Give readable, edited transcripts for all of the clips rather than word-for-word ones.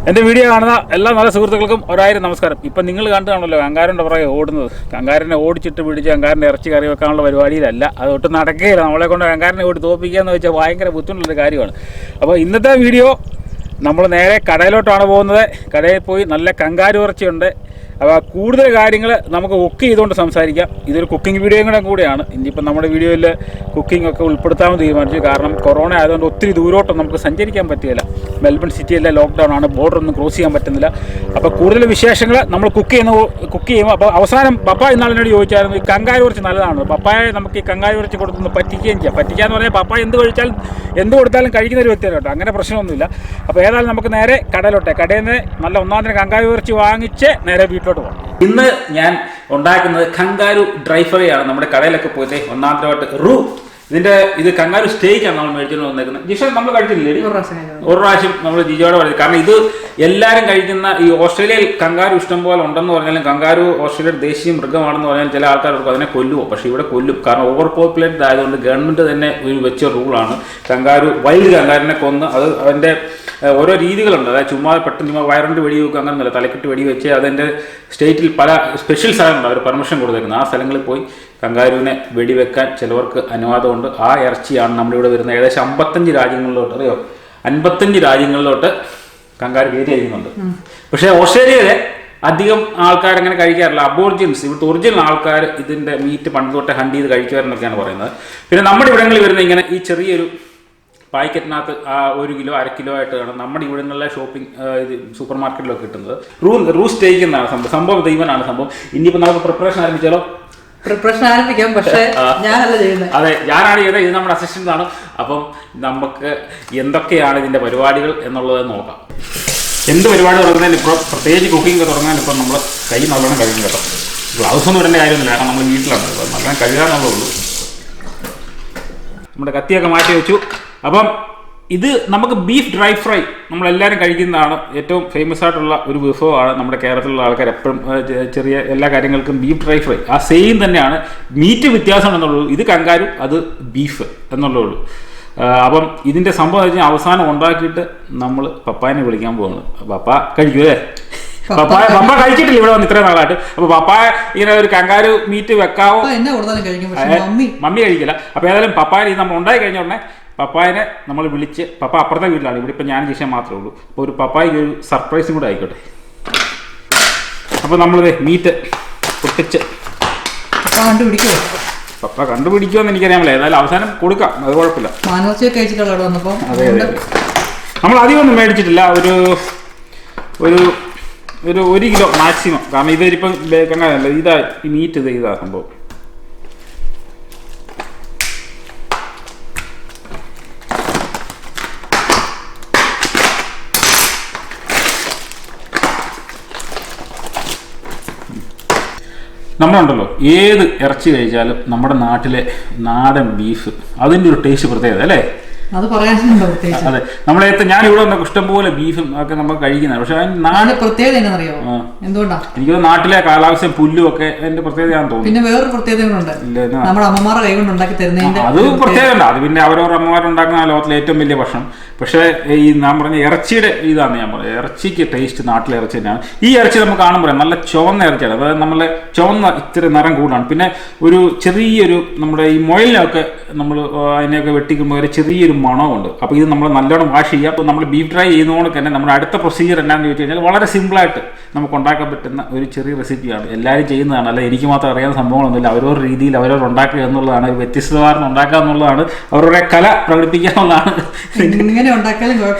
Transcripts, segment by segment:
എൻ്റെ വീഡിയോ കാണുന്ന എല്ലാ നല്ല സുഹൃത്തുക്കൾക്കും ഒരായിരം നമസ്കാരം. ഇപ്പം നിങ്ങൾ കണ്ടുകാണല്ലോ കങ്കാരൻ്റെ പുറകെ ഓടുന്നത്. കങ്കാരനെ ഓടിച്ചിട്ട് പിടിച്ച് കങ്കാരൻ്റെ ഇറച്ചി കറി വെക്കാനുള്ള പരിപാടിയിലല്ല. അത് ഒട്ടും നടക്കുകയില്ല. നമ്മളെ കൊണ്ട് കങ്കാരനെ ഓടി തോൽപ്പിക്കുക എന്ന് വെച്ചാൽ ഭയങ്കര ബുദ്ധിമുട്ടുള്ളൊരു കാര്യമാണ്. അപ്പോൾ ഇന്നത്തെ വീഡിയോ നമ്മൾ നേരെ കടയിലോട്ടാണ് പോകുന്നത്. കടയിൽ പോയി നല്ല കങ്കാരു ഇറച്ചിയുണ്ട്. അപ്പോൾ കൂടുതൽ കാര്യങ്ങൾ നമുക്ക് കുക്ക് ചെയ്തുകൊണ്ട് സംസാരിക്കാം. ഇതൊരു കുക്കിംഗ് വീഡിയോയും കൂടെയാണ്. ഇനിയിപ്പം നമ്മുടെ വീഡിയോയിൽ കുക്കിംഗ് ഒക്കെ ഉൾപ്പെടുത്താമെന്ന് തീരുമാനിച്ചു. കാരണം കൊറോണ ആയതുകൊണ്ട് ഒത്തിരി ദൂരോട്ടം നമുക്ക് സഞ്ചരിക്കാൻ പറ്റുകയില്ല. മെൽബൺ സിറ്റിയെല്ലാം ലോക്ക്ഡൗൺ ആണ്, ബോർഡറൊന്നും ക്രോസ് ചെയ്യാൻ പറ്റുന്നില്ല. അപ്പോൾ കൂടുതൽ വിശേഷങ്ങൾ നമ്മൾ കുക്ക് ചെയ്യുമ്പോൾ അപ്പോൾ അവസാനം പപ്പ ഇന്നാളിനോട് ചോദിച്ചായിരുന്നു, ഈ കങ്കാരു ഇറച്ചി നല്ലതാണ്, പപ്പായെ നമുക്ക് ഈ കങ്കാരു ഇറച്ചി കൊടുത്തൊന്ന് പറ്റിക്കുകയും ചെയ്യാം. പറ്റിക്കാന്ന് പറഞ്ഞാൽ പപ്പ എന്ത് കൊടുത്താലും കഴിക്കുന്ന ഒരു വ്യക്തിയാണ് കേട്ടോ, അങ്ങനെ പ്രശ്നമൊന്നുമില്ല. അപ്പോൾ ഏതായാലും നമുക്ക് നേരെ കടയിൽ നിന്ന് നല്ല ഒന്നാം കങ്കാരു ഇറച്ചി വാങ്ങിച്ച് നേരെ വീട്ടിലോട്ട് പോകാം. ഇന്ന് ഞാൻ ഉണ്ടാക്കുന്നത് കങ്കാരു ഡ്രൈ ഫ്രൈ ആണ്. നമ്മുടെ കടയിലൊക്കെ പോയിട്ട് ഒന്നാമത്തെ ഇത് കങ്കാരു സ്റ്റേക്കാണ് നമ്മൾ മേടിച്ചുകൊണ്ട് വന്നേക്കുന്നത്. ജിഷ നമ്മൾ കഴിച്ചില്ലേ? ഒരു പ്രാവശ്യം നമ്മൾ ജിജോടെ പറയുന്നത്. കാരണം ഇത് എല്ലാവരും കഴിക്കുന്ന ഈ ഓസ്ട്രേലിയയിൽ കങ്കാരു ഇഷ്ടം പോലെ ഉണ്ടെന്ന് പറഞ്ഞാലും കങ്കാരു ഓസ്ട്രേലിയയുടെ ദേശീയ മൃഗമാണെന്ന് പറഞ്ഞാൽ ചില ആൾക്കാർക്ക് അതിനെ കൊല്ലുമോ. പക്ഷേ ഇവിടെ കൊല്ലും. കാരണം ഓവർ പോപ്പുലേറ്റഡ് ആയതുകൊണ്ട് ഗവൺമെൻറ് തന്നെ ഒരു വെച്ച റൂളാണ് കങ്കാരു വൈൽഡ് കങ്കാരിനെ കൊന്ന് അത് അതിൻ്റെ ഓരോ രീതികളുണ്ട്. അതായത് ചുമ്മാ പെട്ടെന്ന് വയറിൻ്റെ വെടി വെക്കുക അങ്ങനെയല്ല, തലക്കെട്ട് വെടി വെച്ച് അതിൻ്റെ സ്റ്റേറ്റിൽ പല സ്പെഷ്യൽ സ്ഥലങ്ങളുണ്ട്, അവർ പെർമിഷൻ കൊടുത്തേക്കുന്നത്. ആ സ്ഥലങ്ങളിൽ പോയി കങ്കാരുവിനെ വെടിവെക്കാൻ ചിലവർക്ക് അനുവാദമുണ്ട്. ആ ഇറച്ചിയാണ് നമ്മുടെ ഇവിടെ വരുന്നത്. ഏകദേശം 55 രാജ്യങ്ങളിലോട്ട്, അറിയോ, 55 രാജ്യങ്ങളിലോട്ട് കങ്കാരു കയറ്റി അയക്കുന്നുണ്ട്. പക്ഷേ ഓസ്ട്രേലിയയിലെ അധികം ആൾക്കാരങ്ങനെ കഴിക്കാറില്ല. അബോർജിൻസ്, ഇവിടുത്തെ ഒറിജിനൽ ആൾക്കാർ ഇതിൻ്റെ മീറ്റ് പണ്ട് തൊട്ടേ ഹണ്ട് ചെയ്ത് കഴിക്കുവാരെന്നൊക്കെയാണ് പറയുന്നത്. പിന്നെ നമ്മുടെ ഇവിടങ്ങളിൽ വരുന്ന ഇങ്ങനെ ഈ ചെറിയൊരു പാക്കറ്റിനകത്ത് 1 കിലോ 1/2 കിലോ ആയിട്ടാണ് നമ്മുടെ ഇവിടങ്ങളിലെ ഷോപ്പിംഗ് സൂപ്പർ മാർക്കറ്റിലൊക്കെ കിട്ടുന്നത്. റൂ സ്റ്റേക്ക് എന്നാണ് സംഭവം ദൈവനാണ് സംഭവം. ഇനിയിപ്പോൾ നമുക്ക് പ്രിപ്പറേഷൻ ആരംഭിച്ചാലോ? ആരംഭിക്കാം, പക്ഷേ ഞാനല്ല ചെയ്യുന്നത്. അതെ, ഞാനാണ് ചെയ്യുന്നത്. ഇത് നമ്മുടെ അസിസ്റ്റന്റ് ആണ്. അപ്പം നമുക്ക് എന്തൊക്കെയാണ് ഇതിന്റെ പരിപാടികൾ എന്നുള്ളത് നോക്കാം. എന്ത് പരിപാടി തുടങ്ങുന്നതിന് ഇപ്പോൾ പ്രത്യേകിച്ച് കുക്കിംഗ് ഒക്കെ തുടങ്ങാൻ ഇപ്പം നമ്മൾ കൈ നല്ലോണം കഴുകും കേട്ടോ. ഗ്ലൗസ് ഒന്നും ഇടേണ്ട കാര്യമൊന്നുമില്ല, കാരണം നമ്മൾ വീട്ടിലാണ്. നല്ലോണം കഴുകാന്നുള്ളേ ഉള്ളൂ. നമ്മുടെ കത്തിയൊക്കെ മാറ്റി വെച്ചു. അപ്പം ഇത് നമുക്ക് ബീഫ് ഡ്രൈ ഫ്രൈ നമ്മളെല്ലാവരും കഴിക്കുന്നതാണ്. ഏറ്റവും ഫേമസ് ആയിട്ടുള്ള ഒരു വിഭവമാണ്. നമ്മുടെ കേരളത്തിലുള്ള ആൾക്കാർ എപ്പോഴും ചെറിയ എല്ലാ കാര്യങ്ങൾക്കും ബീഫ് ഡ്രൈ ഫ്രൈ ആ സെയിം തന്നെയാണ്. മീറ്റ് വ്യത്യാസം എന്നുള്ളൂ. ഇത് കങ്കാരു, അത് ബീഫ് എന്നുള്ളേ ഉള്ളൂ. അപ്പം ഇതിൻ്റെ സംഭവം എന്ന് വെച്ചാൽ അവസാനം ഉണ്ടാക്കിയിട്ട് നമ്മൾ പപ്പായനെ വിളിക്കാൻ പോവാണ്. പപ്പ കഴിക്കുമല്ലേ? പപ്പ കഴിച്ചിട്ടില്ല ഇവിടെ വന്ന് ഇത്രയും നാളായിട്ട്. അപ്പൊ പപ്പ ഇങ്ങനെ ഒരു കങ്കാരു മീറ്റ് വെക്കാവോ? മമ്മി കഴിക്കില്ല. അപ്പൊ ഏതായാലും പപ്പായ ഇത് നമ്മൾ ഉണ്ടായി കഴിഞ്ഞ ഉടനെ പപ്പായനെ നമ്മൾ വിളിച്ച്, പപ്പ അപ്പുറത്തെ വീട്ടിലാണ്, ഇവിടെ ഇപ്പം ഞാൻ ജിഷ മാത്രമേ ഉള്ളൂ. അപ്പോൾ ഒരു പപ്പായ്ക്ക് ഒരു സർപ്രൈസും കൂടെ ആയിക്കോട്ടെ. അപ്പോൾ നമ്മളിത് മീറ്റ് പൊട്ടിച്ച് പപ്പ കണ്ടുപിടിക്കുമെന്ന് എനിക്കറിയാമല്ലോ. ഏതായാലും അവസാനം കൊടുക്കാം, അത് കുഴപ്പമില്ല. അതെ അതെ, നമ്മൾ അധികം ഒന്നും മേടിച്ചിട്ടില്ല. ഒരു 1 കിലോ മാക്സിമം. കാരണം ഇതൊരിപ്പം കങ്ങാനല്ല, ഇതാ ഈ മീറ്റ് ഇതാ സംഭവം. നമ്മളുണ്ടല്ലോ, ഏത് ഇറച്ചി കഴിച്ചാലും നമ്മുടെ നാട്ടിലെ നാടൻ ബീഫ് അതിൻ്റെ ഒരു ടേസ്റ്റ് പ്രത്യേകത അല്ലേ? അത് പറയാനുണ്ടോ? അതെ, ഞാൻ ഇവിടെ വന്ന ഇഷ്ടംപോലെ ബീഫും ഒക്കെ നമുക്ക് കഴിക്കുന്നത്. പക്ഷെ നാട് പ്രത്യേകത എന്തുകൊണ്ടാ? എനിക്ക് നാട്ടിലെ കാലാവസ്ഥ പുല്ലും ഒക്കെ അതിന്റെ പ്രത്യേകതയാണെന്ന് തോന്നുന്നു. പിന്നെ വേറൊരു പ്രത്യേകതകളുണ്ട്, നമ്മുടെ അമ്മമാരുടെ കൈ കൊണ്ട് ഉണ്ടാക്കി തരുന്നതിന്റെ അത് പ്രത്യേകത. അത് പിന്നെ അവരവരുടെ അമ്മമാരുണ്ടാക്കുന്ന ലോകത്തിലെ ഏറ്റവും വലിയ ഭക്ഷണം. പക്ഷേ ഈ ഞാൻ പറഞ്ഞ ഇറച്ചിയുടെ ഇതാണ് ഞാൻ പറഞ്ഞത്. ഇറച്ചിക്ക് ടേസ്റ്റ് നാട്ടിലെ ഇറച്ചി തന്നെയാണ്. ഈ ഇറച്ചി നമുക്ക് കാണുമ്പോൾ നല്ല ചുവന്ന ഇറച്ചിയാണ്. അതായത് നമ്മളെ ചുവന്ന ഇത്തിരി നിറം കൂടുതലാണ്. പിന്നെ ഒരു ചെറിയൊരു നമ്മുടെ ഈ മുയലിനൊക്കെ നമ്മൾ അതിനെയൊക്കെ വെട്ടിക്കുമ്പോൾ ഒരു ചെറിയൊരു മണമുണ്ട്. അപ്പോൾ ഇത് നമ്മൾ നല്ലോണം വാഷ് ചെയ്യുക. അപ്പോൾ നമ്മൾ ബീഫ് ഡ്രൈ ചെയ്യുന്നതുകൊണ്ട് തന്നെ നമ്മുടെ അടുത്ത പ്രൊസീജിയർ എന്താണെന്ന് ചോദിച്ചു കഴിഞ്ഞാൽ വളരെ സിമ്പിളായിട്ട് നമുക്ക് ഉണ്ടാക്കാൻ പറ്റുന്ന ഒരു ചെറിയ റെസിപ്പിയാണ്. എല്ലാവരും ചെയ്യുന്നതാണ്, അല്ല എനിക്ക് മാത്രം അറിയാവുന്ന സംഭവങ്ങളൊന്നുമില്ല. അവരവരുടെ രീതിയിൽ അവരവർ ഉണ്ടാക്കുക എന്നുള്ളതാണ്, വ്യത്യസ്തമാർന്ന് ഉണ്ടാക്കുക എന്നുള്ളതാണ്, അവരുടെ കല പ്രകടിപ്പിക്കുക എന്നുള്ളതാണ്.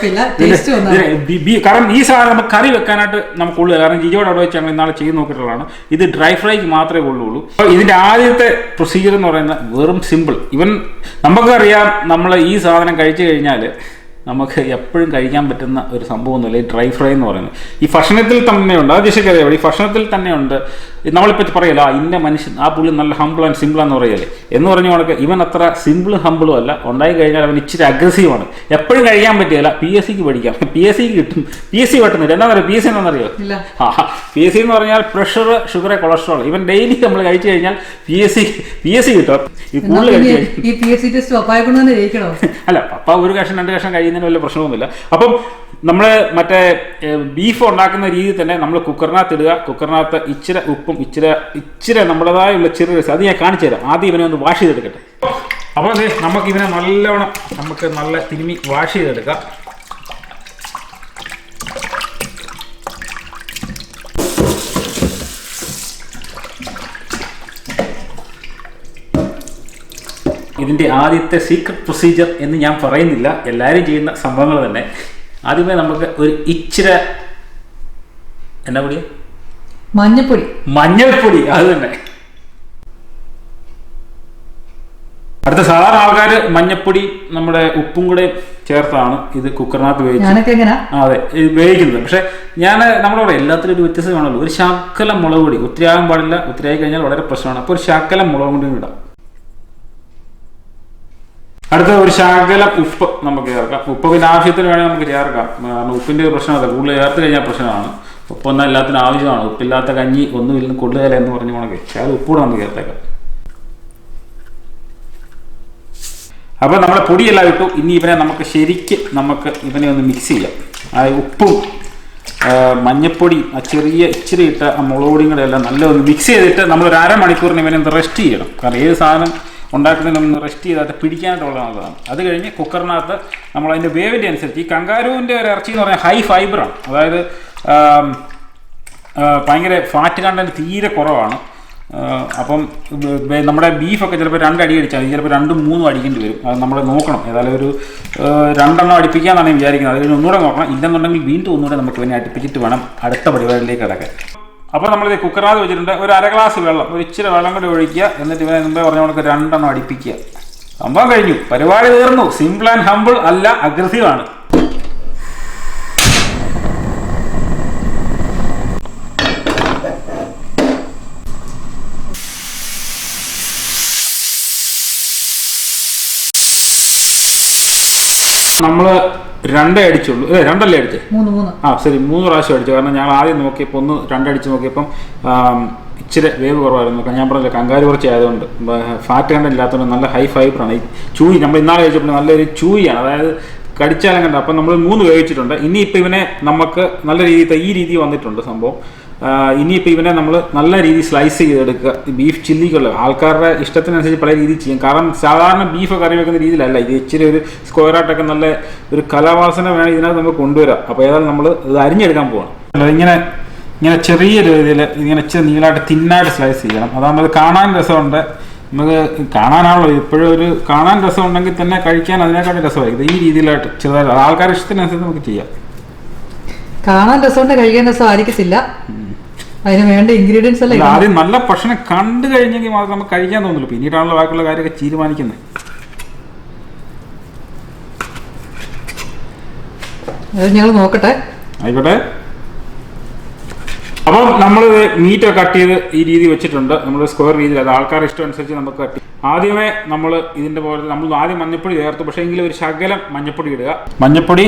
കാരണം ഈ സാധനം നമുക്ക് കറി വെക്കാനായിട്ട് നമുക്കുള്ളൂ. കാരണം ജിജോടെ അവിടെ വെച്ച് ഞങ്ങൾ ഇന്നാളെ ചെയ്ത് നോക്കിയിട്ടുള്ളതാണ്. ഇത് ഡ്രൈ ഫ്രൈക്ക് മാത്രമേ ഉള്ളൂ. അപ്പോൾ ഇതിൻ്റെ ആദ്യത്തെ പ്രൊസീജിയർ എന്ന് പറയുന്നത് വെറും സിമ്പിൾ. ഇവൻ നമുക്കറിയാം, നമ്മൾ ഈ സാധനം കഴിച്ചു കഴിഞ്ഞാൽ നമുക്ക് എപ്പോഴും കഴിക്കാൻ പറ്റുന്ന ഒരു സംഭവമൊന്നുമില്ല ഈ ഡ്രൈ ഫ്രൈ എന്ന് പറയുന്നത്. ഈ ഭക്ഷണത്തിൽ തന്നെയുണ്ട്, അത് ജിഷയ്ക്കറിയാം. ഈ ഭക്ഷണത്തിൽ തന്നെയുണ്ട് നമ്മളിപ്പോൾ പറയല്ലോ ഇന്ന മനുഷ്യൻ ആ പുള്ളി നല്ല ഹംബിൾ ആൻഡ് സിമ്പിൾ എന്ന് പറയല്ലേ എന്ന് പറഞ്ഞ കണക്ക് ഇവൻ അത്ര സിമ്പിളും ഹംബിളും അല്ല. ഉണ്ടായി കഴിഞ്ഞാൽ അവൻ ഇച്ചിരി അഗ്രസീവാണ്. എപ്പോഴും കഴിയാൻ പറ്റിയല്ല. PSC പഠിക്കാം, PSC കിട്ടും. PSC പെട്ടെന്നില്ല. എന്താ പറയുക PSC എന്നറിയോ? PSC എന്ന് പറഞ്ഞാൽ പ്രഷർ, ഷുഗർ, കൊളസ്ട്രോൾ. ഇവൻ ഡെയിലി നമ്മൾ കഴിച്ചു കഴിഞ്ഞാൽ PSC കിട്ടും. ഈ കൂടുതൽ അല്ല പപ്പ ഒരു കഷ്ണം 2 കഷ്ണം കഴിയുന്നതിന് വലിയ പ്രശ്നമൊന്നുമില്ല. അപ്പം നമ്മൾ മറ്റേ ബീഫ് ഉണ്ടാക്കുന്ന രീതിയിൽ തന്നെ നമ്മൾ കുക്കറിനകത്ത് ഇടുക. കുക്കറിനകത്ത് ഇച്ചിരി ഉപ്പും ഇച്ചിരി നമ്മുടേതായുള്ള ചെറിയ അത് ഞാൻ കാണിച്ചു തരാം. ആദ്യം ഇവനെ ഒന്ന് വാഷ് ചെയ്തെടുക്കട്ടെ. അപ്പോൾ അതെ നമുക്ക് ഇവനെ നല്ലവണ്ണം നല്ല തിരുമ്മി വാഷ് ചെയ്തെടുക്കാം. ഇതിൻ്റെ ആദ്യത്തെ സീക്രട്ട് പ്രൊസീജിയർ എന്ന് ഞാൻ പറയുന്നില്ല, എല്ലാവരും ചെയ്യുന്ന സംഭവങ്ങൾ തന്നെ. ആദ്യമേ നമുക്ക് ഒരു ഇച്ചിരി എന്നാ പൊടി, മഞ്ഞൾപ്പൊടി അത് തന്നെ. അടുത്ത സാധാരണ ആൾക്കാർ മഞ്ഞൾപ്പൊടി നമ്മുടെ ഉപ്പും കൂടെ ചേർത്താണ് ഇത് കുക്കറിനകത്ത് വേവിക്കുന്നത്. പക്ഷെ നമ്മുടെ ഇവിടെ എല്ലാത്തിലും ഒരു വ്യത്യസ്തത വേണമല്ലോ. ഒരു ശകലം മുളക് പൊടി, ഒത്തിരി ആകാൻ പാടില്ല, ഒത്തിരി ആയി കഴിഞ്ഞാൽ വളരെ പ്രശ്നമാണ്. അപ്പോൾ ഒരു ശകലം മുളക് പൊടി ഇടാം. അടുത്ത ഒരു ശകലം ഉപ്പ് നമുക്ക് ചേർക്കാം. ഉപ്പ് പിന്നെ ആവശ്യത്തിന് വേണമെങ്കിൽ നമുക്ക് ചേർക്കാം. ഉപ്പിൻ്റെ ഒരു പ്രശ്നമല്ല, കൂടുതൽ ചേർത്ത് കഴിഞ്ഞാൽ പ്രശ്നമാണ്. ഉപ്പൊന്നും എല്ലാത്തിനും ആവശ്യമാണ്. ഉപ്പില്ലാത്ത കഞ്ഞി ഒന്നുമില്ലെന്ന് കൊള്ളുകയില്ല എന്ന് പറഞ്ഞു പോകണമെങ്കിൽ അത് ഉപ്പൂടെ നമുക്ക് ചേർത്തേക്കാം. അപ്പോൾ നമ്മളെ പൊടിയെല്ലാം ഇട്ടു. ഇനി ഇവനെ നമുക്ക് ഇവനെ ഒന്ന് മിക്സ് ചെയ്യാം. ആ ഉപ്പും മഞ്ഞപ്പൊടി ഇച്ചിരി ഇട്ട ആ മുളക് പൊടിയും കൂടെ എല്ലാം നല്ല ഒന്ന് മിക്സ് ചെയ്തിട്ട് നമ്മളൊരു അരമണിക്കൂറിന് ഇവനെ ഒന്ന് റെസ്റ്റ് ചെയ്യണം. കാരണം ഏത് സാധനം ഉണ്ടാക്കുന്നതിനൊന്ന് റെസ്റ്റ് ചെയ്താൽ പിടിക്കാനായിട്ടുള്ള നല്ലതാണ്. അത് കഴിഞ്ഞ് കുക്കറിനകത്ത് നമ്മൾ അതിൻ്റെ വേവിൻ്റെ അനുസരിച്ച്, ഈ കങ്കാരൂവിൻ്റെ ഒരു ഇറച്ചി എന്ന് പറഞ്ഞാൽ ഹൈ ഫൈബറാണ്. അതായത് ഭയങ്കര ഫാറ്റ് കണ്ടന്റ് തീരെ കുറവാണ്. അപ്പം നമ്മുടെ ബീഫൊക്കെ ചിലപ്പോൾ 2 അടി അടിച്ചാൽ മതി, ചിലപ്പോൾ 2-3 അടിക്കേണ്ടി വരും. അത് നമ്മൾ നോക്കണം. ഏതായാലും ഒരു 2 എണ്ണം അടിപ്പിക്കാമെന്നാണ് ഞാൻ വിചാരിക്കുന്നത്. അതിൽ ഒന്നുകൂടെ നോക്കണം. ഇല്ലെന്നുണ്ടെങ്കിൽ വീണ്ടും ഒന്നുകൂടെ നമുക്ക് ഇവനെ അടുപ്പിച്ചിട്ട് വേണം അടുത്ത പരിപാടിയിലേക്ക് കിടക്കാൻ. അപ്പോൾ നമ്മളിത് കുക്കറിനകത്ത് വെച്ചിട്ടുണ്ട്. ഒരു 1/2 ഗ്ലാസ് വെള്ളം, ഒരു ഇച്ചിരി വെള്ളം കൂടി ഒഴിക്കുക. എന്നിട്ട് ഇവനെ മുമ്പേ പറഞ്ഞ കണക്ക് 2 എണ്ണം അടിപ്പിക്കുക. സംഭവം കഴിഞ്ഞു, പരിപാടി തീർന്നു. സിമ്പിൾ ആൻഡ് ഹംബിൾ അല്ല, അഗ്രസീവാണ്. നമ്മൾ 2 അടിച്ചുള്ളൂ. 2 അല്ലേ അടിച്ചേ? 3 ശരി, 3 പ്രാവശ്യം അടിച്ചു. കാരണം ഞങ്ങൾ ആദ്യം നോക്കിയപ്പോൾ 2 അടിച്ച് നോക്കിയപ്പം ഇച്ചിരി വേവ് കുറവായിരുന്നു. ഞാൻ പറഞ്ഞില്ല കങ്കാരു കുറച്ച് ആയതുകൊണ്ട്, ഫാറ്റ് കണ്ടന്റ് ഇല്ലാത്തതുകൊണ്ട് നല്ല ഹൈ ഫൈബറാണ്. ഈ ചൂയി നമ്മൾ ഇന്നാളെ കഴിച്ചപ്പോൾ നല്ലൊരു ചൂയിയാണ്, അതായത് കടിച്ചാലും കണ്ട. അപ്പം നമ്മൾ 3 വേവിച്ചിട്ടുണ്ട്. ഇനിയിപ്പോൾ ഇവനെ നമുക്ക് നല്ല രീതിയിൽ ഈ രീതി വന്നിട്ടുണ്ട് സംഭവം. ഇനിയിപ്പോൾ ഇവനെ നമ്മൾ നല്ല രീതിയിൽ സ്ലൈസ് ചെയ്തെടുക്കുക. ബീഫ് ചില്ലിക്കുള്ള ആൾക്കാരുടെ ഇഷ്ടത്തിനനുസരിച്ച് പല രീതിയിൽ ചെയ്യും. കാരണം സാധാരണ ബീഫ് കറി വെക്കുന്ന രീതിയിലല്ല ഇത്. ഇച്ചിരി ഒരു സ്ക്വയറായിട്ടൊക്കെ നല്ല ഒരു കലാവാസന വേണം ഇതിനകത്ത് നമുക്ക് കൊണ്ടുവരാം. അപ്പോൾ ഏതായാലും നമ്മൾ ഇത് അരിഞ്ഞെടുക്കാൻ പോകണം. ഇങ്ങനെ ചെറിയ രീതിയിൽ ഇങ്ങനെ ഇച്ചിരി നീളമായിട്ട് തിന്നായിട്ട് സ്ലൈസ് ചെയ്യണം. അതാകുമ്പോൾ കാണാൻ രസമുണ്ട്. നമുക്ക് കാണാനാണല്ലോ ഇപ്പോഴും ഒരു കാണാൻ രസം ഉണ്ടെങ്കിൽ തന്നെ കഴിക്കാൻ അതിനേക്കാളും രസമായിരിക്കും. ഈ രീതിയിലായിട്ട് ചെറുതായിട്ട് ആൾക്കാരുടെ ഇഷ്ടത്തിനനുസരിച്ച് നമുക്ക് ചെയ്യാം. കാണാൻ രസമുണ്ട്, കഴിക്കാൻ രസം ആയിരിക്കത്തില്ല. അതിന് വേണ്ട ഇൻഗ്രീഡിയൻസ് അല്ല. ആദ്യം നല്ല ഭക്ഷണം കണ്ടു കഴിഞ്ഞെങ്കിൽ മാത്രം നമുക്ക് കഴിക്കാൻ തോന്നുള്ളൂ. പിന്നീടാണല്ലോ ബാക്കിയുള്ള കാര്യമൊക്കെ തീരുമാനിക്കുന്നത്. ഞങ്ങൾ നോക്കട്ടെ. ആയിക്കോട്ടെ. അപ്പം നമ്മൾ മീറ്റ് കട്ട് ചെയ്ത് ഈ രീതി വെച്ചിട്ടുണ്ട്. നമ്മൾ സ്ക്വയർ രീതിയിൽ, അത് ആൾക്കാരുടെ ഇഷ്ടം അനുസരിച്ച് നമുക്ക് കട്ട്. ആദ്യമേ നമ്മൾ ഇതിൻ്റെ പോലെ നമ്മൾ ആദ്യം മഞ്ഞപ്പൊടി ചേർത്തു. പക്ഷേ എങ്കിലും ഒരു ശകലം മഞ്ഞപ്പൊടി ഇടുക. മഞ്ഞപ്പൊടി,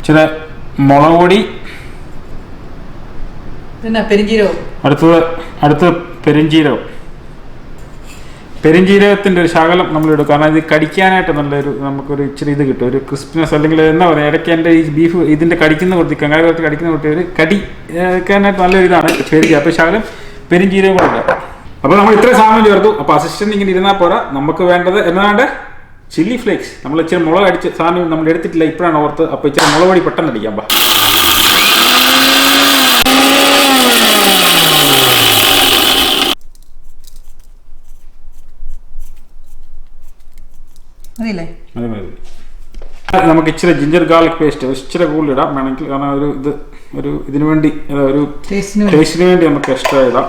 ഇച്ചിരി മുളക് പൊടി, അടുത്തത് പെരിഞ്ജീരകത്തിൻ്റെ ഒരു ശകലം നമ്മളിടും. കാരണം ഇത് കടിക്കാനായിട്ട് നല്ലൊരു നമുക്കൊരു ഇച്ചിരി ഇത് കിട്ടും, ഒരു ക്രിസ്പിനെസ്. അല്ലെങ്കിൽ എന്താ പറയുക, ഇടയ്ക്ക് എൻ്റെ ഈ ബീഫ് ഇതിൻ്റെ കടിക്കുന്ന കുട്ടി, കങ്കാരു കടിക്കുന്ന കുട്ടി ഒരു കടിക്കാനായിട്ട് നല്ലൊരു ഇതാണ് പെരിഞ്ജീരകം. അപ്പോൾ ശകലം പെരിഞ്ജീരകം കൂടെ ഇടാം. അപ്പോൾ നമ്മൾ ഇത്രയും സാധനം ചേർത്തു. അപ്പോൾ അസിസ്റ്റന്റ് ഇങ്ങനെ ഇരുന്നാൽ പോരാ, നമുക്ക് വേണ്ടത് എന്നാണ്ട് ചില്ലി ഫ്ലേക്സ്. നമ്മൾ ഇച്ചിരി മുളക് അടിച്ച് സാധനം നമ്മൾ എടുത്തിട്ടില്ല, ഇപ്പോഴാണ് ഓർത്ത്. അപ്പോൾ ഇച്ചിരി മുളക് പൊടി പെട്ടെന്ന് അടിക്കാം. നമുക്ക് ഇച്ചിരി ജിഞ്ചർ ഗാർലിക് പേസ്റ്റ് ഇച്ചിരി കൂടുതൽ ഇടാം വേണമെങ്കിൽ. കാരണം ഇതിനു വേണ്ടി ഒരു ടേസ്റ്റിന് വേണ്ടി നമുക്ക് എക്സ്ട്രാ ഇടാം.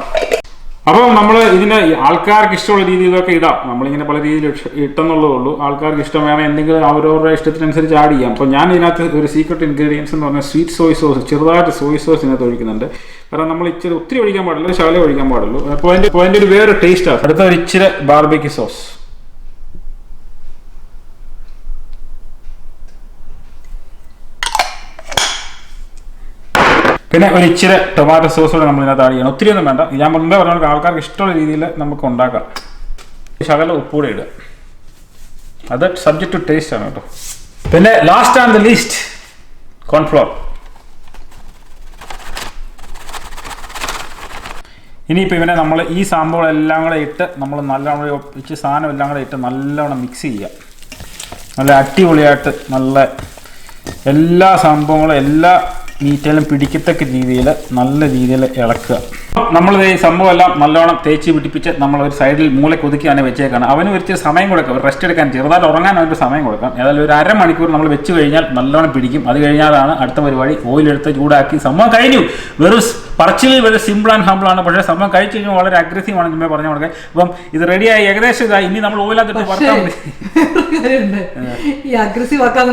അപ്പോൾ നമ്മൾ ഇതിന് ആൾക്കാർക്ക് ഇഷ്ടമുള്ള രീതിയിലൊക്കെ ഇടാം. നമ്മളിങ്ങനെ പല രീതിയിൽ ഇട്ടെന്നുള്ളതേ ഉള്ളൂ. ആൾക്കാർക്ക് ഇഷ്ടം വേണം എന്തെങ്കിലും അവരവരുടെ ഇഷ്ടത്തിനനുസരിച്ച് ആഡ് ചെയ്യാം. അപ്പോൾ ഞാൻ ഇതിനകത്ത് ഒരു സീക്രട്ട് ഇൻഗ്രീഡിയൻസ് എന്ന് പറഞ്ഞാൽ സ്വീറ്റ് സോയ് സോസ്, ചെറുതായിട്ട് സോയ് സോസ് ഇതിനകത്ത് ഒഴിക്കുന്നുണ്ട്. കാരണം നമ്മൾ ഇച്ചിരി ഒത്തിരി ഒഴിക്കാൻ പാടില്ല, ശകലം ഒഴിക്കാൻ പാടുള്ളൂ. അപ്പോൾ അതിൻ്റെ ഒരു വേറെ ടേസ്റ്റാണ്. അടുത്ത ഒരു ഇച്ചിരി ബാർബിക്യൂ സോസ്, പിന്നെ ഒരു ഇച്ചിരി ടൊമാറ്റോ സോസ് കൂടെ നമ്മൾ ഇതിനകത്ത് ആഡ് ചെയ്യണം. ഒത്തിരി ഒന്നും വേണ്ട. ഞാൻ മുമ്പേ പറഞ്ഞ ആൾക്കാർക്ക് ഇഷ്ടമുള്ള രീതിയിൽ നമുക്ക് ഉണ്ടാക്കാം. ശകലം ഉപ്പൂടെ ഇടുക, അത് സബ്ജക്റ്റ് ടു ടേസ്റ്റ് ആണ് കേട്ടോ. പിന്നെ last and the least cornflour. ഇനിയിപ്പോൾ ഇവനെ നമ്മൾ ഈ സംഭവങ്ങളെല്ലാം കൂടെ ഇട്ട് നമ്മൾ നല്ലോണം ഇച്ചിരി സാധനം എല്ലാം കൂടെ ഇട്ട് നല്ലോണം മിക്സ് ചെയ്യുക. നല്ല അടിപൊളിയായിട്ട് നല്ല എല്ലാ സംഭവങ്ങളും എല്ലാ മീറ്റെല്ലാം പിടിക്കത്തക്ക രീതിയിൽ നല്ല രീതിയിൽ ഇളക്കുക. നമ്മളിത് ഈ സംഭവം എല്ലാം നല്ലോണം തേച്ച് പിടിപ്പിച്ച് നമ്മളൊരു സൈഡിൽ മൂലയ്ക്ക് ഒതുക്കിയാണ് വെച്ചേക്കാണ്. അവന് ഒരു സമയം കൊടുക്കാം, റെസ്റ്റ് എടുക്കാൻ, ചെറുതായിട്ട് ഉറങ്ങാൻ അവൻ്റെ സമയം കൊടുക്കാം. ഏതായാലും ഒരു അരമണിക്കൂർ നമ്മൾ വെച്ച് കഴിഞ്ഞാൽ നല്ലോണം പിടിക്കും. അത് കഴിഞ്ഞാലാണ് അടുത്ത പരിപാടി. ഓയിലെടുത്ത് ചൂടാക്കി സംഭവം കഴിഞ്ഞു. വെറും പറച്ചിലിൽ വളരെ സിമ്പിൾ ആൻഡ് ഹമ്പിൾ ആണ്, പക്ഷേ സംഭവം കഴിച്ച് കഴിഞ്ഞാൽ വളരെ അഗ്രസീവ് ആണ് ഞാൻ പറഞ്ഞു കൊടുക്കുക. അപ്പം ഇത് റെഡിയായി ഏകദേശം ഇതായി. ഇനി നമ്മൾ ഓയിലത്തിട്ട് വറുത്താൽ മതി. ഈ അഗ്രസീവ് ആക്കാൻ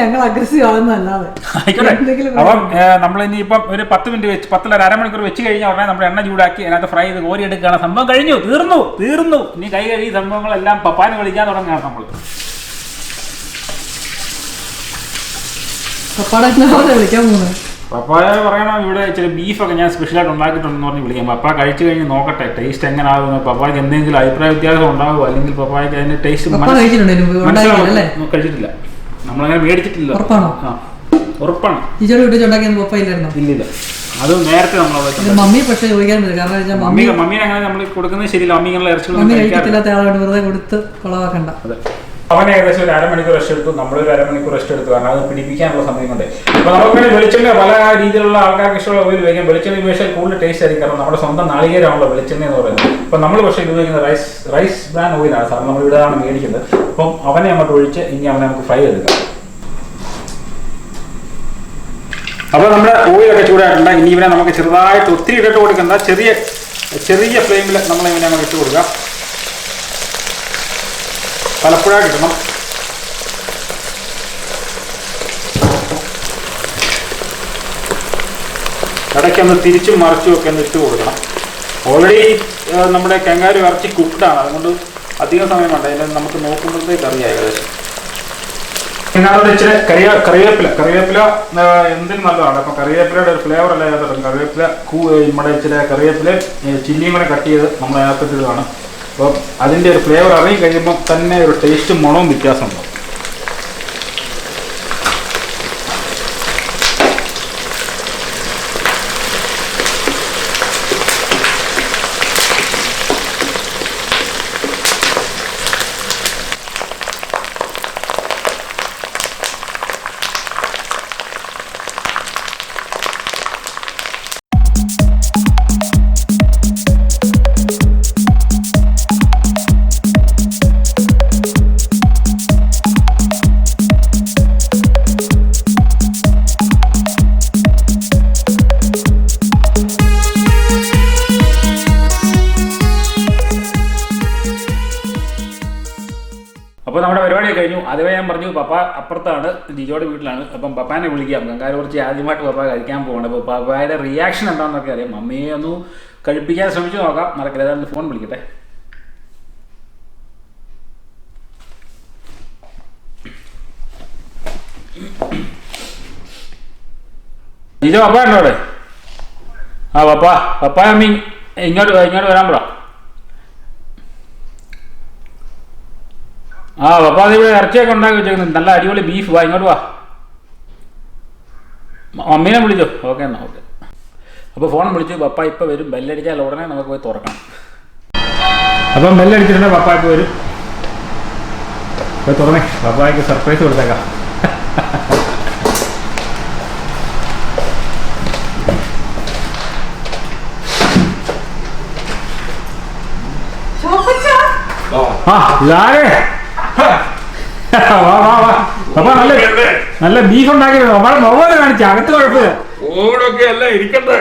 ഞങ്ങൾ അഗ്രസീവ് ആവുന്നതല്ലാതെ ആയിക്കോട്ടെ. അപ്പം നമ്മളിനിയിപ്പം ഒരു 10 മിനിറ്റ് വെച്ച് 10 അരമണിക്കൂർ വെച്ച് കഴിഞ്ഞാൽ ഉടനെ നമ്മൾ എണ്ണ ചൂടാക്കി അതിനകത്ത് ഫ്രൈ ചെയ്ത് കോരി എടുക്കുകയാണ്. സംഭവം കഴിഞ്ഞു, തീർന്നു. ഇനി കൈ കഴുകി സംഭവങ്ങളെല്ലാം പപ്പാന് വിളിക്കാൻ തുടങ്ങുകയാണ് നമ്മൾ. വിളിക്കാൻ പോകുന്നത് പപ്പായ പറയണം, ഇവിടെ ഇച്ചിരി ബീഫൊക്കെ ഞാൻ സ്പെഷ്യലായിട്ട് ഉണ്ടാക്കിയിട്ടുണ്ടെന്ന് പറഞ്ഞ് വിളിക്കാം. പപ്പ കഴിച്ചു കഴിഞ്ഞ് നോക്കട്ടെ ടേസ്റ്റ് എങ്ങനെ ആകുന്നു, പപ്പായ്ക്ക് എന്തെങ്കിലും അഭിപ്രായ വ്യത്യാസം ഉണ്ടാകുമോ, അല്ലെങ്കിൽ പപ്പായ്ക്ക് അതിന്റെ ടേസ്റ്റ് കഴിച്ചിട്ടില്ല, നമ്മളങ്ങനെ മേടിച്ചിട്ടില്ല. ഉറപ്പാണ്. ഇല്ലില്ല, അത് നേരത്തെ നമ്മൾ മമ്മി പക്ഷേ ചോദിക്കാൻ പറ്റില്ല. കാരണം മമ്മി അങ്ങനെ നമ്മൾ കൊടുക്കുന്നത് ശരിയില്ല. മമ്മി ഇങ്ങനെ വെറുതെ കൊടുത്ത് കൊളവാക്കണ്ട. അവൻ ഏകദേശം ഒരു അരമണിക്കൂർ റെസ്റ്റ് എടുത്തു, നമ്മളൊരു അരമണിക്കൂർ റെസ്റ്റ് എടുത്തു. കാരണം അത് പിടിപ്പിക്കാനുള്ള സമയം കൊണ്ട്. അപ്പോൾ നമുക്ക് വെളിച്ചെണ്ണ പല രീതിയിലുള്ള ആൾക്കാർക്ക് ഇഷ്ടമുള്ള ഓയിൽ ഉപയോഗിക്കാം. വെളിച്ചെണ്ണ ഉപയോഗിച്ചാൽ കൂടുതൽ ടേസ്റ്റ് ആയിരിക്കും. കാരണം നമ്മുടെ സ്വന്തം നാളികേരമാണല്ലോ വെളിച്ചെണ്ണ എന്ന് പറയുന്നത്. അപ്പോൾ നമ്മൾ പക്ഷേ ഇത് ഉപയോഗിക്കുന്നത് റൈസ് ബ്രാൻഡ് ഓയിലാണ് സാർ, നമ്മൾ ഇവിടെയാണ് മേടിക്കുന്നത്. അപ്പം അവനെ അങ്ങോട്ട് ഒഴിച്ച് ഇനി അവനെ നമുക്ക് ഫ്രൈ ചെയ്തെടുക്കാം. അപ്പോൾ നമ്മുടെ ഓയിലൊക്കെ ചൂടായിട്ടുണ്ട്. ഇനി ഇവനെ നമുക്ക് ചെറുതായിട്ട് ഒത്തിരി ഇട്ടിട്ട് കൊടുക്കുന്ന ചെറിയ ഫ്ലെയിമിൽ നമ്മൾ ഇവനെ അങ്ങോട്ട് ഇട്ട് കൊടുക്കാം. പലപ്പോഴായിട്ട് ഇടണം. ഇടയ്ക്കൊന്ന് തിരിച്ചും മറിച്ചും ഒക്കെ ഒന്ന് ഇട്ട് കൊടുക്കണം. ഓൾറെഡി നമ്മുടെ കങ്കാരു ഇറച്ചി കുക്ക്ഡാണ്, അതുകൊണ്ട് അധികം സമയം വേണ്ട. അതിനെ നമുക്ക് നോക്കുമ്പോഴത്തേക്ക് അറിയാം ഏകദേശം. ഇതിനകത്ത് ഇച്ചിരി കറിവേപ്പില എന്തിനും നല്ലതാണ്. അപ്പം കറിവേപ്പിലയുടെ ഒരു ഫ്ലേവർ അല്ല അതിനകത്ത്. കറിവേപ്പില നമ്മുടെ ഇച്ചിരി കറിവേപ്പില ചില്ലിയും കൂടെ കട്ട് ചെയ്ത് നമ്മൾ അതിനകത്ത് ഇടുകയാണ്. അപ്പോൾ അതിൻ്റെ ഒരു ഫ്ലേവർ ഇറങ്ങി കഴിയുമ്പോൾ തന്നെ ഒരു ടേസ്റ്റും മണവും വ്യത്യാസമുണ്ടാവും. അപ്പോൾ നമ്മുടെ പരിപാടി കഴിഞ്ഞു. അതുവരെ ഞാൻ പറഞ്ഞു പപ്പ അപ്പുറത്താണ്, ജിജോയുടെ വീട്ടിലാണ്. അപ്പം പപ്പാനെ വിളിക്കാം. കങ്കാരു കുറച്ച് ആദ്യമായിട്ട് പപ്പ കഴിക്കാൻ പോകണം. അപ്പോൾ പപ്പായുടെ റിയാക്ഷൻ എന്താണെന്നൊക്കെ അറിയാം. മമ്മിയെ ഒന്ന് കഴിപ്പിക്കാൻ ശ്രമിച്ചു നോക്കാം, നടക്കില്ല. ഏതാണ്ട് ഫോൺ വിളിക്കട്ടെ. ജിജോ, പപ്പ ഉണ്ടോ അവിടെ? ആ പപ്പ അമ്മി ഇങ്ങോട്ട് വരാൻ പറ. ആ പപ്പ അതിവിടെ ഇറച്ചിയൊക്കെ ഉണ്ടാക്കി വെച്ചേക്കുന്നത്, നല്ല അടിപൊളി ബീഫ്. വാ ഇങ്ങോട്ട് വാ, മമ്മീനെ വിളിച്ചോ. ഓക്കെ എന്നാൽ ഓക്കെ. അപ്പോൾ ഫോൺ വിളിച്ചു. പപ്പ ഇപ്പോൾ വരും. ബെല്ലടിച്ചാൽ ഉടനെ നമുക്ക് പോയി തുറക്കണം. അപ്പം ബെല്ലടിച്ചിട്ടുണ്ട്. പപ്പ ഇപ്പോൾ വരും. പോയി തുറന്നേ, പപ്പായ്ക്ക് സർപ്രൈസ് കൊടുത്തേക്കാം. ആ ഇതാരേ പപ്പ നല്ല ബീഫ് ഉണ്ടാക്കിയത്. നമ്മുടെ മുഖം കാണിച്ചു, അകത്ത് കുഴപ്പമില്ല. ഓടൊക്കെ അല്ല ഇരിക്കട്ടെ.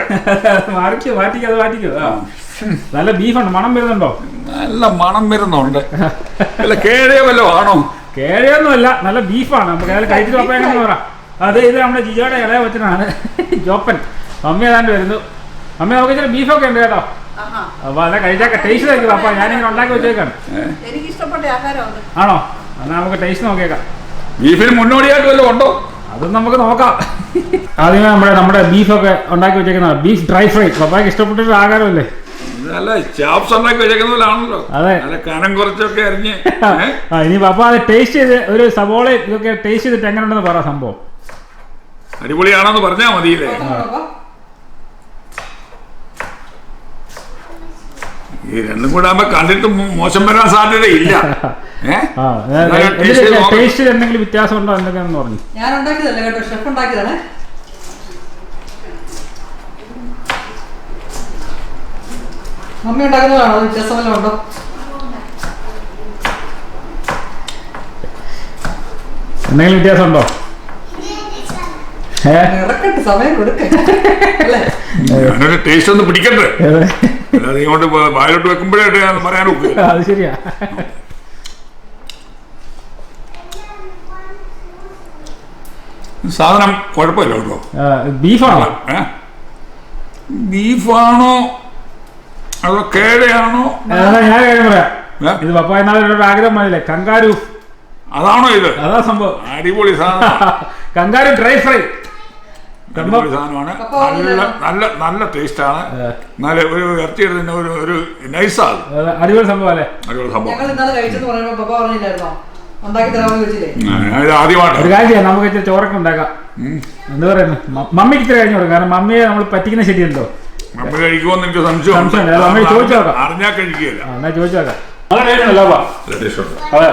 മാറ്റിക്കോ. നല്ല ബീഫുണ്ട്, മണം വരുന്നുണ്ടോ? നല്ല മണം വരുന്നുണ്ട്. അല്ല കേഴയോ വല്ലോ ആണോ? കേഴയൊന്നുമല്ല, നല്ല ബീഫാണ്. നമുക്ക് അയാൾ കഴിച്ചിട്ട് പപ്പ എങ്ങനെ പറ. അത് ഇത് നമ്മുടെ ജിജോയുടെ ഇളയ കൊച്ചനാണ് ജോപ്പൻ. മമ്മി ഏതാണ്ട് വരുന്നു. മമ്മി നമുക്ക് ഇച്ചിരി ബീഫൊക്കെ ഉണ്ട് കേട്ടോ. അപ്പൊ അതെ കഴിച്ചാൽ ടേസ്റ്റ് നോക്കിയോ പപ്പ? ഞാനിങ്ങനെ ഉണ്ടാക്കി വെച്ചേക്കാണ്. ആണോ? എന്നാൽ നമുക്ക് ടേസ്റ്റ് നോക്കിയേക്കാം. ബീഫിന് മുന്നോടിയായിട്ട് വല്ലതും ഉണ്ടോ? അത് നമുക്ക് നോക്കാം. ആദ്യമേ നമ്മുടെ ബീഫൊക്കെ ഉണ്ടാക്കി വെച്ചേക്കുന്ന ബീഫ് ഡ്രൈ ഫ്രൈ. പപ്പായ്ക്ക് ഇഷ്ടപ്പെട്ടൊരു ആഹാരമല്ലേ? നല്ല ചാപ്സ് ഉണ്ടാക്കി വെച്ചേക്കുന്ന പോലാണല്ലോ. അതെ, നല്ല കനം കുറച്ചൊക്കെ അരിഞ്ഞ്. ഇനി പപ്പ അത് ടേസ്റ്റ് ചെയ്ത് ഒരു സവോള ഇതൊക്കെ ടേസ്റ്റ് ചെയ്തിട്ട് എങ്ങനെ ഉണ്ടെന്ന് പറ. സംഭവം അടിപൊളിയാണെന്ന് പറഞ്ഞാ മതിയില്ലേ? ഈ രണ്ടും കൂടെ ആകുമ്പോ കണ്ടിട്ട് മോശം വരാൻ സാധ്യതയില്ല. ടേസ്റ്റിൽ എന്തെങ്കിലും വ്യത്യാസം ഉണ്ടോ എന്തൊക്കെയാണെന്ന് പറഞ്ഞു. ഞാൻ ഉണ്ടാക്കിയതല്ല കേട്ടോ, ഷെഫ് ഉണ്ടാക്കിയതാണ്. മമ്മി ഉണ്ടാക്കുന്നതാണോ? വ്യത്യാസം വല്ലതും ഉണ്ടോ? എന്തെങ്കിലും വ്യത്യാസം ഉണ്ടോ? ഇറക്കട്ടെ, സമയം കൊടുക്കേ. ഞാനൊരു ടേസ്റ്റ് ഒന്ന് പിടിക്കണ്ടേ? അല്ലാതെ ഇങ്ങോട്ട് വായിലോട്ട് വെക്കുമ്പോഴേ പറയാൻ നോക്കുക. അത് ശരിയാ. സാധനം കുഴപ്പമില്ല കേട്ടോ. ബീഫാണോ? ബീഫാണോ അതോ കേടയാണോ? ഞാൻ കാര്യം പറയാം. ഇത് പപ്പ എന്നാലും ആഗ്രഹം മതില്ലേ, കങ്കാരൂ. അതാണോ ഇത്? അതാ സംഭവം. അടിപൊളി സാധനം. കങ്കാരൂ ഡ്രൈ ഫ്രൈ അടിപൊളി സാധനമാണ്. നല്ല ടേസ്റ്റ് ആണ്. നല്ല ഒരു ഇറച്ചിയുടെ ഒരു നൈസാണ്. അടിപൊളി സംഭവം അല്ലേ? അടിപൊളി സംഭവം. ഒരു കാര്യം ചെയ്യാം, നമുക്ക് ഇച്ചിരി ചോറൊക്കെ ഉണ്ടാക്കാം. എന്താ പറയുന്നത്, മമ്മിക്ക് ഇച്ചിരി കഴിഞ്ഞു കൊടുക്കാം. കാരണം മമ്മിയെ നമ്മൾ പറ്റിക്കുന്ന ശരിയല്ലോ. മമ്മി കഴിക്കുമോന്ന് എനിക്ക് സംശയം. മമ്മി ചോദിച്ചു നോക്കാം. അറിഞ്ഞാൽ കഴിക്കുകയില്ല. എന്നാ ചോദിച്ചു നോക്കാം. അതെ,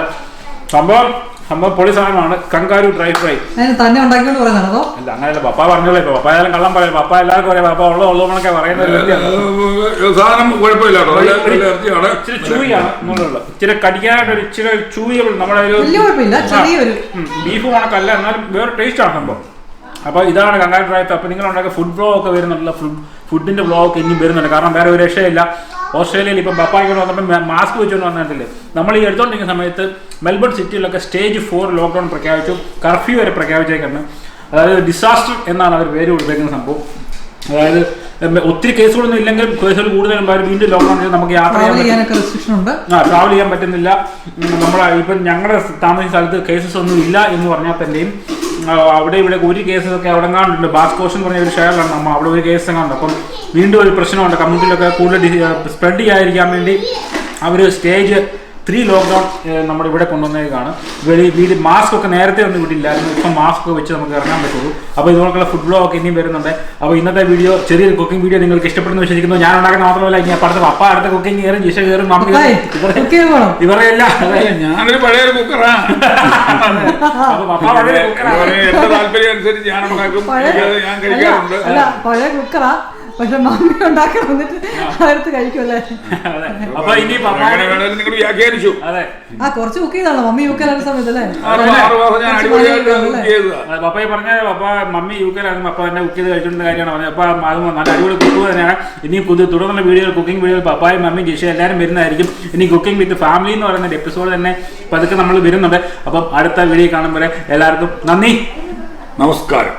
സംഭവം പൊളി സാധനമാണ്. കങ്കാരൂ ഡ്രൈ ഫ്രൈ തന്നെ ഉണ്ടാക്കിയോണ്ട് പറയുന്നതാണോ? അല്ല, അങ്ങനെയല്ല. പപ്പ പറഞ്ഞോളൂ. ഇപ്പൊ പപ്പ ഏതായാലും കള്ളം പറയാം. പപ്പ എല്ലാവർക്കും പറയാം. പപ്പ ഉള്ളതൊക്കെ പറയുന്നത് സാധനം കുഴപ്പമില്ല. ഇച്ചിരി ചൂയാണ് എന്നുള്ളത്. ഇച്ചിരി കടിക്കാനായിട്ട് ഒരു ഇച്ചിരി ചൂയബിൾ. നമ്മുടെ ഒരു ബീഫ് കണക്കല്ല, എന്നാലും വേറെ ടേസ്റ്റ് ആണ് സംഭവം. അപ്പോൾ ഇതാണ് കങ്കാരൂ ഡ്രൈ ഫ്രൈ. അപ്പോൾ നിങ്ങൾ ഉണ്ടാക്കിയ ഫുഡ് വ്ലോഗ് ഒക്കെ വരുന്നുണ്ടല്ലോ. ഫുഡിന്റെ വ്ലോഗ് ഇനിയും വരുന്നുണ്ട്. കാരണം വേറെ ഒരു രക്ഷയില്ല. ഓസ്ട്രേലിയയിൽ ഇപ്പം പപ്പായ്ക്ക് വന്നപ്പോൾ മാസ്ക് വെച്ചുകൊണ്ട് വന്നിട്ടില്ലേ. നമ്മൾ ഈ എടുത്തുകൊണ്ടിരിക്കുന്ന സമയത്ത് മെൽബൺ സിറ്റിയിലൊക്കെ സ്റ്റേജ് 4 ലോക്ക്ഡൗൺ പ്രഖ്യാപിച്ചു. കർഫ്യൂ വരെ പ്രഖ്യാപിച്ചേക്കാണ്. അതായത് ഡിസാസ്റ്റർ എന്നാണ് അവർ പേര് കൊടുത്തേക്കുന്ന സംഭവം. അതായത് ഒത്തിരി കേസുകളൊന്നും ഇല്ലെങ്കിലും കേസുകൾ കൂടുതലും വീണ്ടും ലോക്ക്ഡൗൺ ചെയ്ത് നമുക്ക് യാത്ര ട്രാവൽ ചെയ്യാൻ പറ്റുന്നില്ല. നമ്മളെ ഇപ്പം ഞങ്ങളുടെ താമസിക്കുന്ന സ്ഥലത്ത് കേസസ് ഒന്നും ഇല്ല എന്ന് പറഞ്ഞാൽ തന്നെയും അവിടെ ഇവിടെ ഒരു കേസൊക്കെ അവിടെ കാണുന്നുണ്ട്. ബാസ്കോഷൻ എന്ന് പറഞ്ഞ ഒരു ഷെയറിലാണ് നമ്മൾ അവിടെ ഒരു കേസ് കാണുന്നത്. അപ്പം വീണ്ടും ഒരു പ്രശ്നമുണ്ട്. കമ്മ്യൂണിറ്റിയിലൊക്കെ കൂടുതൽ സ്പ്രെഡ് ചെയ്യാതിരിക്കാൻ വേണ്ടി അവർ സ്റ്റേജ് 3 ലോക്ക്ഡൗൺ നമ്മുടെ ഇവിടെ കൊണ്ടുവന്നേക്കാണ്. വീട് മാസ്ക് ഒക്കെ നേരത്തെ ഒന്നും വിടില്ലായിരുന്നു. ഇപ്പം മാസ്ക് ഒക്കെ വെച്ച് നമുക്ക് ഇറങ്ങാൻ പറ്റുള്ളൂ. അപ്പോൾ ഇതുപോലുള്ള ഫുഡ് വ്ലോഗ് ഒക്കെ ഇനിയും വരുന്നുണ്ട്. അപ്പോൾ ഇന്നത്തെ വീഡിയോ, ചെറിയൊരു കുക്കിംഗ് വീഡിയോ നിങ്ങൾക്ക് ഇഷ്ടപ്പെടുന്നു വിശ്വസിക്കുന്നു. ഞാൻ ഉണ്ടാക്കുന്ന മാത്രമല്ല, ഇനി അടുത്ത പപ്പ അടുത്ത കുക്കിംഗ് കയറും, ജിഷ കയറും, മമ്മി ഇവരെയല്ല. ഞാനൊരു പഴയ കുക്കറാണ്. അപ്പോൾ പപ്പ പഴയ കുക്കറാണ്. എന്റെ താല്പര്യം അനുസരിച്ച് ഞാൻ ഉണ്ടാക്കും. ഞാൻ കഴിക്കാറുണ്ട്. പഴയ കുക്കറാ, പക്ഷെ മമ്മി ഉണ്ടാക്കാൻ വന്നിട്ട് അടുത്ത് കഴിക്കുമല്ലേ. അപ്പൊ ഇനി നിങ്ങൾ വ്യാഖ്യാനിച്ചു. കുറച്ച് കുക്ക് ചെയ്താണോ മമ്മി യു കെയിലായിരുന്ന സമയത്ത് അല്ലേ? പപ്പയെ പറഞ്ഞ പപ്പ മമ്മി യു കെയിലായിരുന്നു. പപ്പ തന്നെ കുക്ക് ചെയ്ത് കഴിച്ചിട്ടുള്ള കാര്യമാണ് പറഞ്ഞത്. അപ്പൊ അത് നല്ല അടിപൊളി കുക്ക് തന്നെയാണ്. ഇനി തുടർന്നുള്ള വീഡിയോ, കുക്കിംഗ് വീഡിയോ പപ്പായും മമ്മിയും ജിഷ എല്ലാവരും വരുന്നതായിരിക്കും. ഇനി കുക്കിംഗ് വിത്ത് ഫാമിലി എന്ന് പറയുന്ന എപ്പിസോഡ് തന്നെ പതുക്കെ നമ്മൾ വരുന്നുണ്ട്. അപ്പം അടുത്ത വീഡിയോ കാണുമ്പോൾ എല്ലാവർക്കും നന്ദി, നമസ്കാരം.